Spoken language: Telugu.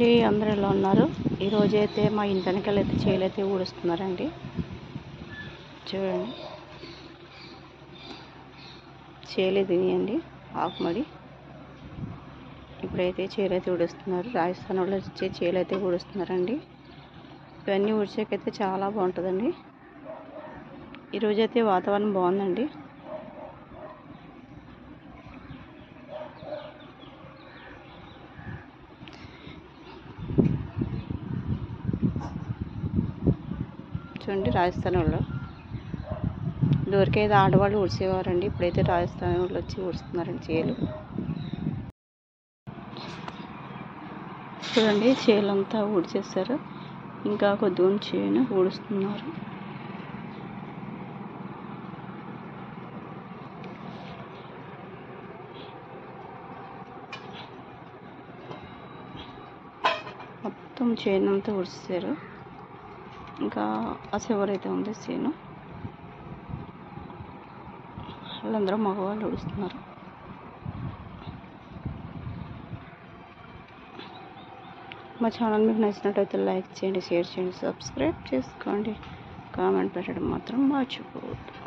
అండి, అందరూ ఎలా ఉన్నారు? ఈరోజు అయితే మా ఇంటి వెనకాలైతే చేలైతే ఊడుస్తున్నారండి. చూడండి, చేలు తినేయండి ఆకుమడి. ఇప్పుడైతే చేలైతే ఊడుస్తున్నారు. రాజస్థాన్ వాళ్ళు వచ్చే చేలైతే ఊడుస్తున్నారండి. ఇవన్నీ ఊడ్చేకైతే చాలా బాగుంటుందండి. ఈరోజైతే వాతావరణం బాగుందండి. చూడండి, రాజస్థాన్ వాళ్ళు ఇదివరకైతే ఆడవాళ్ళు ఊడ్చేవారండి. ఇప్పుడైతే రాజస్థాన్ వాళ్ళు వచ్చి ఊడుస్తున్నారండి చేలు. చూడండి, చేలంతా ఊడ్చేస్తారు. ఇంకా కొద్దిగా చేను ఊడుస్తున్నారు. మొత్తం చేను అంతా ఊడ్చేసారు. ఇంకా ఆ చివరైతే ఉంది చేను. వాళ్ళందరూ మగవాళ్ళు ఊడుస్తున్నారు. మా ఛానల్ మీకు నచ్చినట్టయితే లైక్ చేయండి, షేర్ చేయండి, సబ్స్క్రైబ్ చేసుకోండి. కామెంట్ పెట్టడం మాత్రం మర్చిపోవద్దు.